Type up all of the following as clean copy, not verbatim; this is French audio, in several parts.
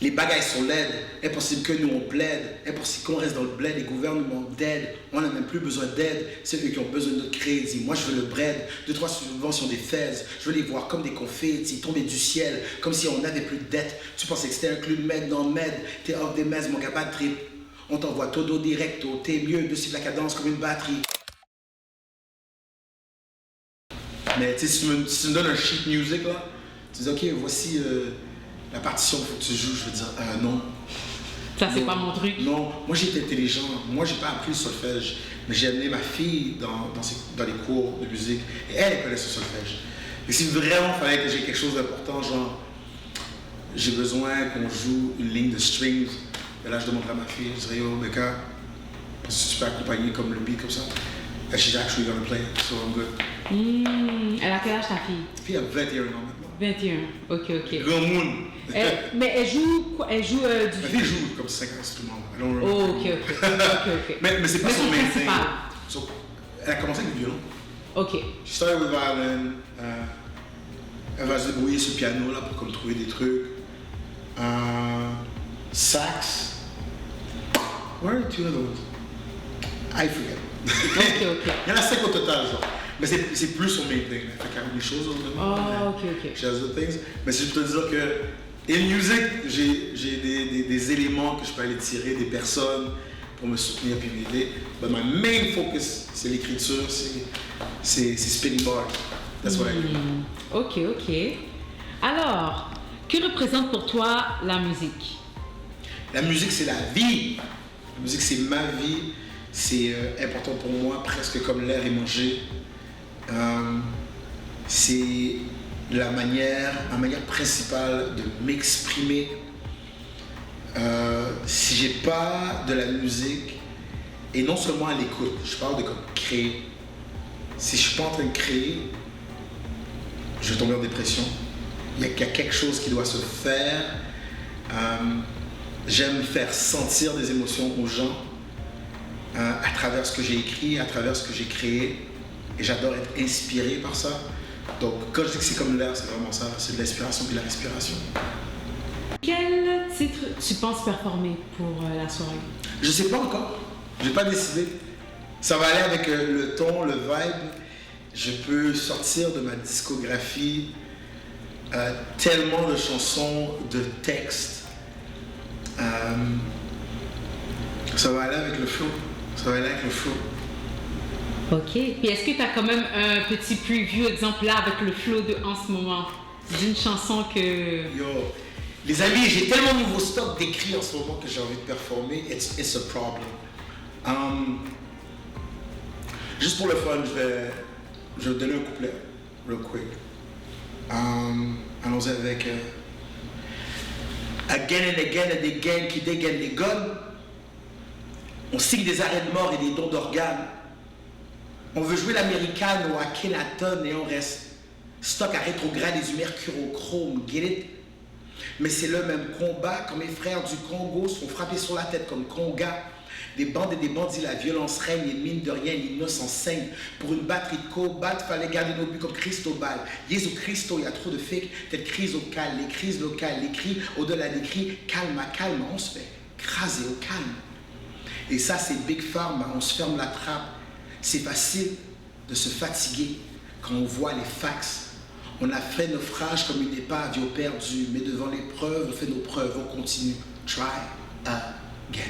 Les bagailles sont laides. Impossible que nous on plaide. Impossible qu'on reste dans le bled. Les gouvernements d'aide. On n'a même plus besoin d'aide. C'est eux qui ont besoin de notre crédit. Moi je veux le bread. 2-3 subventions des feds. Je veux les voir comme des confettis tomber du ciel. Comme si on n'avait plus de dettes. Tu pensais que c'était inclus med dans med. T'es off des mezes, mon gars, pas de trip. On t'envoie todo directo. T'es mieux de suivre la cadence comme une batterie. Mais tu sais, si tu me donnes un sheet music là, tu dis ok, voici la partition, il faut que tu joues. Je veux dire non. Ça, c'est Non. pas mon truc. Non, moi j'étais intelligent. Moi j'ai pas appris le solfège. Mais j'ai amené ma fille dans les cours de musique. Et elle connaît ce solfège. Et si vraiment il fallait que j'ai quelque chose d'important, genre j'ai besoin qu'on joue une ligne de strings, et là je demanderais à ma fille, je dirais yo Becca, parce que tu peux accompagner comme le beat comme ça. And she's actually gonna play, so I'm good. Elle a quel âge ta fille? La fille a 21 ans maintenant. 21. Ok. Grand monde. Mais elle joue quoi? Elle joue Ma du... fille joue comme 5 instruments. Oh, ok. Mais c'est pas Mais son son main thing. principal. So, elle a commencé avec le violon. Ok. She started with violin. Elle va se débrouiller sur le piano là pour comme trouver des trucs. Sax. One or two other ones. I forget. Ok. Il y en a 5 au total, genre. Mais c'est plus son main thing. Elle fait quand même des choses autrement. Oh, ok. She has other things. Mais c'est juste pour te dire que, in music, j'ai des éléments que je peux aller tirer, des personnes pour me soutenir puis m'aider. But my main focus, c'est l'écriture, c'est spinning bars. That's what I do. Ok. Alors, que représente pour toi la musique? La musique, c'est la vie. La musique, c'est ma vie. C'est important pour moi, presque comme l'air et manger. C'est la manière principale de m'exprimer. Si j'ai pas de la musique, et non seulement à l'écoute, je parle de comme créer. Si je suis pas en train de créer, je vais tomber en dépression. Il y a quelque chose qui doit se faire. J'aime faire sentir des émotions aux gens à travers ce que j'ai écrit, à travers ce que j'ai créé. Et j'adore être inspiré par ça. Donc quand je dis que c'est comme l'air, c'est vraiment ça. C'est de l'inspiration et de la respiration. Quel titre tu penses performer pour la soirée? Je sais pas encore. J'ai pas décidé. Ça va aller avec le ton, le vibe. Je peux sortir de ma discographie tellement de chansons, de textes. Ça va aller avec le flow. Ok. Puis est-ce que tu as quand même un petit preview, exemple là, avec le flow de en ce moment, d'une chanson que... Yo, les amis, j'ai tellement de nouveaux stocks d'écrits en ce moment que j'ai envie de performer. It's a problem. Juste pour le fun, je vais donner un couplet, real quick. Allons-y avec Again and again and again qui dégaine les guns. On signe des arrêts de mort et des dons d'organes. On veut jouer l'américaine ou à Kenaton et on reste stock à rétrograde et du mercurochrome, get it? Mais c'est le même combat quand mes frères du Congo sont frappés sur la tête comme Conga. Des bandes et des bandits, la violence règne et mine de rien, l'innocence saigne. Pour une batterie de cobalt, fallait garder nos buts comme Cristobal. Jésus Christo, il y a trop de fake, telle crise au calme, les crises locales, les cris au-delà des cris, calme, on se fait craser au calme. Et ça, c'est Big Pharma, on se ferme la trappe. C'est facile de se fatiguer quand on voit les fax. On a fait naufrage comme une épave au perdu, mais devant l'épreuve, on fait nos preuves, on continue. Try again.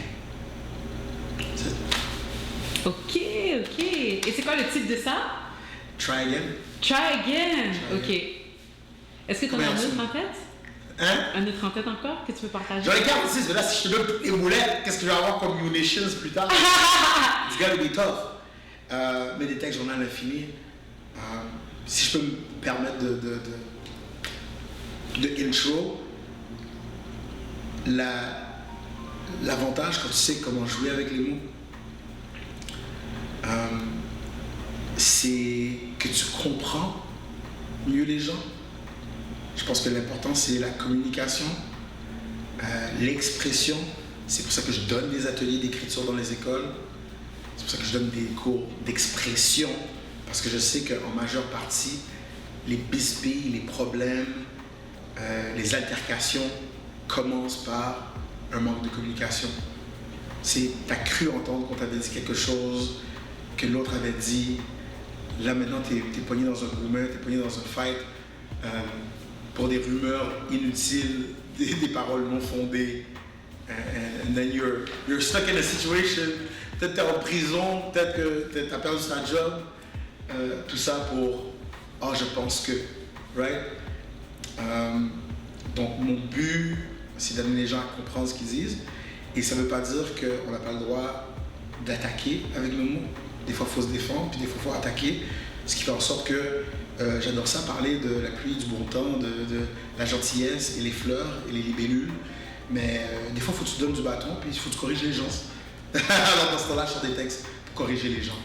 Ok. Et c'est quoi le titre de ça? Try again. Try again. Try Ok. Est-ce que tu en as un autre en tête? Hein? Un autre en tête encore que tu peux partager? J'en ai 46, mais là, si je te donne toutes les boulettes, qu'est-ce que je vais avoir comme munitions plus tard? It's gotta be tough. Mais des textes, j'en ai à l'infini. Si je peux me permettre de intro, l'avantage quand tu sais comment jouer avec les mots, c'est que tu comprends mieux les gens. Je pense que l'important, c'est la communication, l'expression. C'est pour ça que je donne des ateliers d'écriture dans les écoles. C'est pour ça que je donne des cours d'expression. Parce que je sais qu'en majeure partie, les bisbilles, les problèmes, les altercations commence par un manque de communication. T'as cru entendre qu'on t'avait dit quelque chose, que l'autre avait dit. Là, maintenant, t'es pogné dans un rumeur, t'es pogné dans un fight pour des rumeurs inutiles, des paroles non fondées. And then you're stuck in a situation. Peut-être t'es en prison, peut-être que t'as perdu ta job. Tout ça pour « Ah, je pense que... » Right? Donc, mon but, c'est d'amener les gens à comprendre ce qu'ils disent. Et ça ne veut pas dire qu'on n'a pas le droit d'attaquer avec nos mots. Des fois, il faut se défendre, puis des fois, il faut attaquer. Ce qui fait en sorte que j'adore ça, parler de la pluie, du bon temps, de la gentillesse et les fleurs et les libellules. Mais des fois, il faut que tu donnes du bâton, puis il faut que tu corriges les gens. Alors, dans ce temps-là, je sors des textes pour corriger les gens.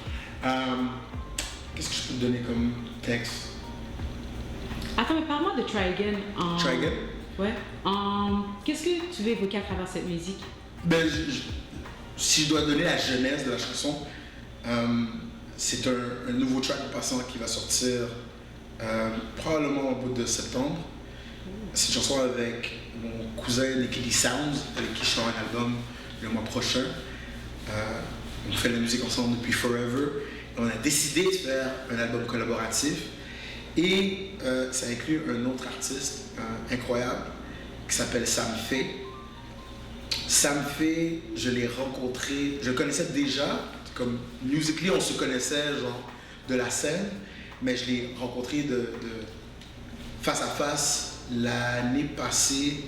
Qu'est-ce que je peux te donner comme texte? Attends, mais parle-moi de Try Again. Try Again? Ouais. Qu'est-ce que tu veux évoquer à travers cette musique? Ben, si je dois donner la genèse de la chanson, c'est un nouveau track en passant qui va sortir probablement au bout de septembre. C'est une chanson avec mon cousin Nicky Sounds, avec qui je sors un album le mois prochain. On fait de la musique ensemble depuis Forever. Et on a décidé de faire un album collaboratif. Et ça inclut un autre artiste incroyable qui s'appelle Sam Fay. Sam Fay, je l'ai rencontré, je le connaissais déjà, comme musically on se connaissait genre de la scène, mais je l'ai rencontré de face à face l'année passée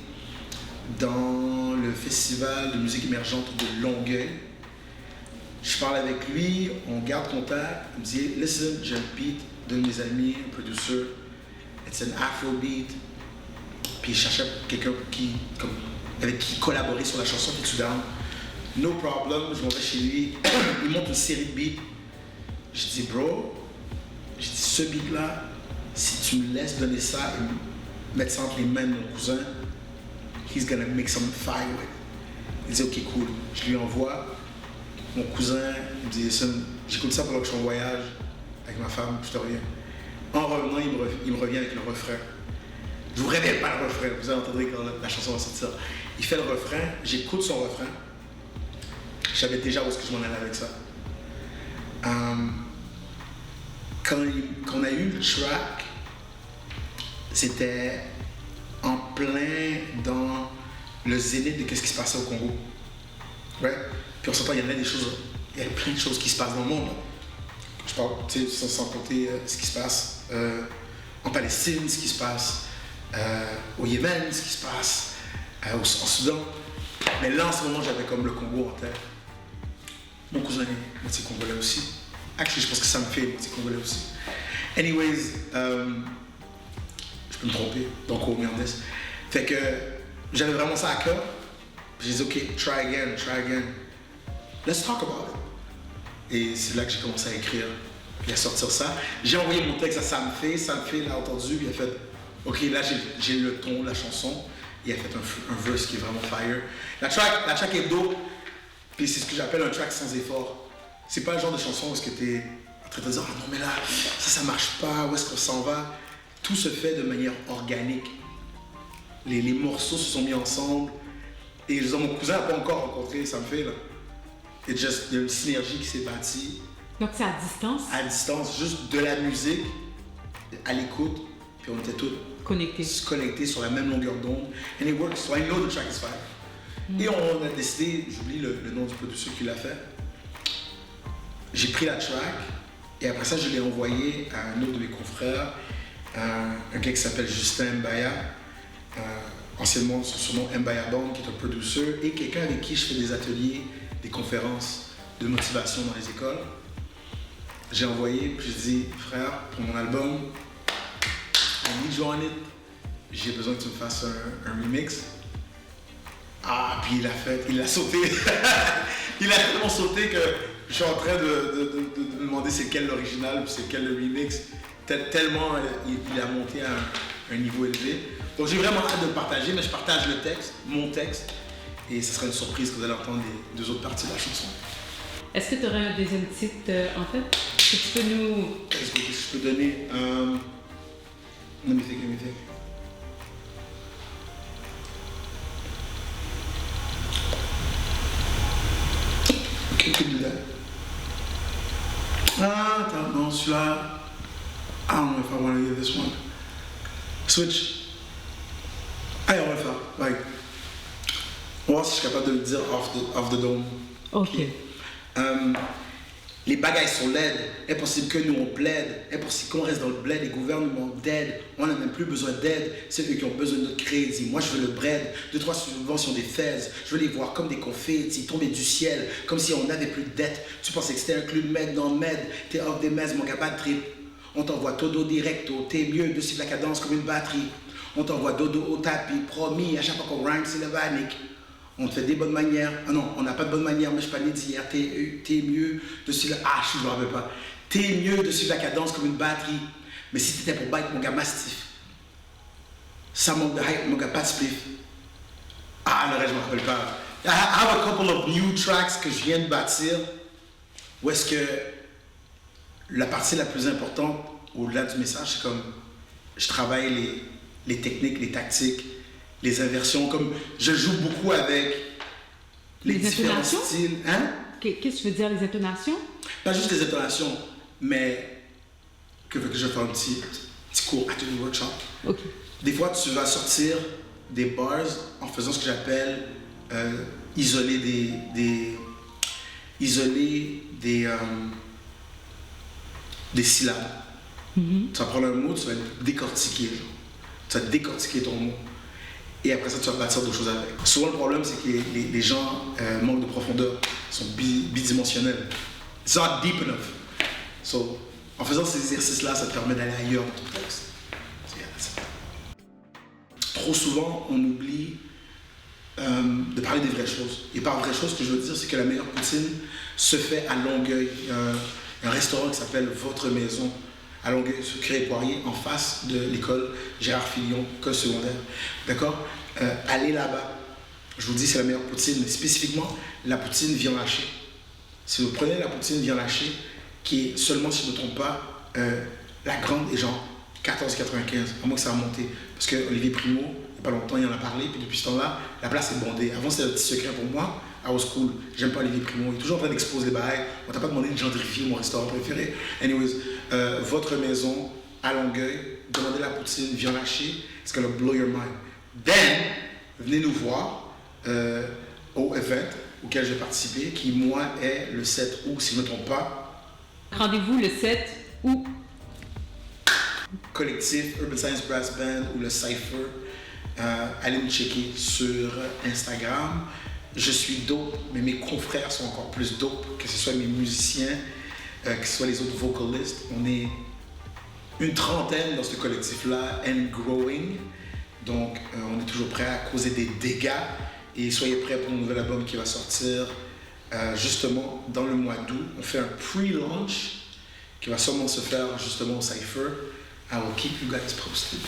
dans le festival de musique émergente de Longueuil. Je parle avec lui, on garde contact, il me dit « Listen, j'ai un beat d'un de mes amis, un producer, it's an Afrobeat. » Puis je cherchais quelqu'un avec qui collaborer sur la chanson, puis tout down. No problem, je m'en vais chez lui, il monte une série de beats. Je dis « Bro, je dis ce beat-là, si tu me laisses donner ça et mettre ça entre les mains de mon cousin, he's gonna make some fire with it. » Il dit « Ok, cool. » Je lui envoie. Mon cousin, il me dit, listen, j'écoute ça pendant que je suis en voyage avec ma femme, je te reviens. En revenant, il me revient avec le refrain. Je vous révèle pas le refrain, vous allez entendre quand la chanson va sortir. Il fait le refrain, j'écoute son refrain. Je savais déjà où est-ce que je m'en allais avec ça. Quand on a eu le track, c'était en plein dans le zénith de ce qui se passait au Congo. Ouais. Puis on s'entend, il y a plein de choses qui se passent dans le monde. Je parle, sans compter ce qui se passe en Palestine, ce qui se passe au Yémen, ce qui se passe en Soudan. Mais là, en ce moment, j'avais comme le Congo en tête. Mon cousin est moitié congolais aussi. Actually, je pense que ça me fait moitié congolais aussi. Anyways, je peux me tromper, donc au Mendes. Fait que j'avais vraiment ça à cœur. J'ai dit, OK, try again. Let's talk about it. Et c'est là que j'ai commencé à écrire et à sortir ça. J'ai envoyé mon texte à Sam Fay. Sam Fay l'a entendu, puis il a fait, OK, là j'ai le ton de la chanson. Il a fait un verse qui est vraiment fire. La track est dope, puis c'est ce que j'appelle un track sans effort. C'est pas le genre de chanson où est-ce que t'es en train de te dire, ah non mais là, ça marche pas, où est-ce qu'on s'en va? Tout se fait de manière organique. Les morceaux se sont mis ensemble. Et mon cousin n'a pas encore rencontré Sam Fay, là. Il y a une synergie qui s'est bâtie. Donc c'est à distance? À distance, juste de la musique, à l'écoute, puis on était tous connectés sur la même longueur d'onde. And it works, so I know the track is fire. Et on a décidé, j'oublie le nom du producteur qui l'a fait. J'ai pris la track, et après ça, je l'ai envoyé à un autre de mes confrères, un gars qui s'appelle Justin Mbaya, anciennement son surnom Mbaya Bond, qui est un producer, et quelqu'un avec qui je fais des ateliers, des conférences de motivation dans les écoles. J'ai envoyé, puis j'ai dit, frère, pour mon album, I need you on it, j'ai besoin que tu me fasses un remix. Ah, puis il a sauté. Il a tellement sauté que je suis en train de me demander c'est quel l'original, puis c'est quel le remix. Tellement il a monté à un niveau élevé. Donc j'ai vraiment hâte de le partager, mais je partage le texte, mon texte, et ce sera une surprise que vous allez entendre les deux autres parties de la chanson. Est-ce que tu aurais un deuxième titre en fait? Que tu peux nous... Qu'est-ce que je peux donner? Let me think. non, celui-là, I don't know if I want to do this one. Switch. Allez, on va le faire. Like, on va voir si je suis capable de le dire off the dome. Ok. Les bagailles sont laides. Impossible que nous on plaide. Impossible qu'on reste dans le bled. Les gouvernements d'aide. On n'a même plus besoin d'aide. C'est eux qui ont besoin de notre crédit. Moi je veux le bread. 2-3 subventions des feds. Je veux les voir comme des confettis tomber du ciel. Comme si on n'avait plus de dette. Tu pensais que c'était un club med dans le med. T'es off des mezes, mon gars, pas de trip. On t'envoie todo directo. T'es mieux de suivre la cadence comme une batterie. On t'envoie dodo au tapis. Promis, à chaque fois qu'on rhyme, c'est le vanique. On te fait des bonnes manières. Ah non, on n'a pas de bonnes manières, mais je suis pas né d'hier. T'es mieux de suivre la... Ah, je ne me rappelle pas. T'es mieux de suivre la cadence comme une batterie. Mais si t'étais pour bike, mon gars, mastif. Ça manque de hype, mon gars, pas de spliff. Ah, le reste, je ne me rappelle pas. I have a couple of new tracks que je viens de bâtir. Où est-ce que la partie la plus importante, au-delà du message, c'est comme... Je travaille les techniques, les tactiques, les inversions, comme je joue beaucoup avec les différents styles. Hein? Qu'est-ce que tu veux dire, les intonations? Pas juste les intonations, mais que je fasse un petit cours, atelier workshop. Ok. Des fois, tu vas sortir des bars en faisant ce que j'appelle isoler des syllabes. Mm-hmm. Tu vas prendre un mot, tu vas le décortiquer. Tu vas décortiquer ton mot. Et après ça, tu vas bâtir d'autres choses avec. Souvent, le problème, c'est que les gens manquent de profondeur. Ils sont bidimensionnels. It's not deep enough. So, en faisant ces exercices-là, ça te permet d'aller ailleurs dans ton texte. Trop souvent, on oublie de parler des vraies choses. Et par vraies choses, ce que je veux dire, c'est que la meilleure poutine se fait à Longueuil. Il y a un restaurant qui s'appelle Votre Maison à Longueuil, sur Cré-Poirier, en face de l'école Gérard Filion, école secondaire. D'accord? Allez là-bas. Je vous dis, c'est la meilleure poutine, mais spécifiquement, la poutine viande hachée. Si vous prenez la poutine viande hachée, qui est seulement, si je ne me trompe pas, la grande est genre 14,95, à moins que ça a monté. Parce que Olivier Primo, il n'y a pas longtemps, il en a parlé, puis depuis ce temps-là, la place est bondée. Avant, c'était un petit secret pour moi. I was cool. J'aime pas Olivier Primo. Il est toujours en train d'exposer les bails. On t'a pas demandé de gentrifier mon restaurant préféré. Anyways, Votre Maison à Longueuil, demandez la poutine viande hachée. It's gonna blow your mind. Then, venez nous voir au event auquel j'ai participé, qui, moi, est le 7 août, si je ne me trompe pas. Rendez-vous le 7 août. Collectif Urban Science Brass Band ou le Cypher. Allez me checker sur Instagram. Je suis dope, mais mes confrères sont encore plus dope, que ce soit mes musiciens, que ce soit les autres vocalistes. On est une trentaine dans ce collectif-là, and growing. Donc, on est toujours prêt à causer des dégâts. Et soyez prêts pour un nouvel album qui va sortir justement dans le mois d'août. On fait un pre-launch qui va sûrement se faire justement au Cypher. I will keep you guys posted.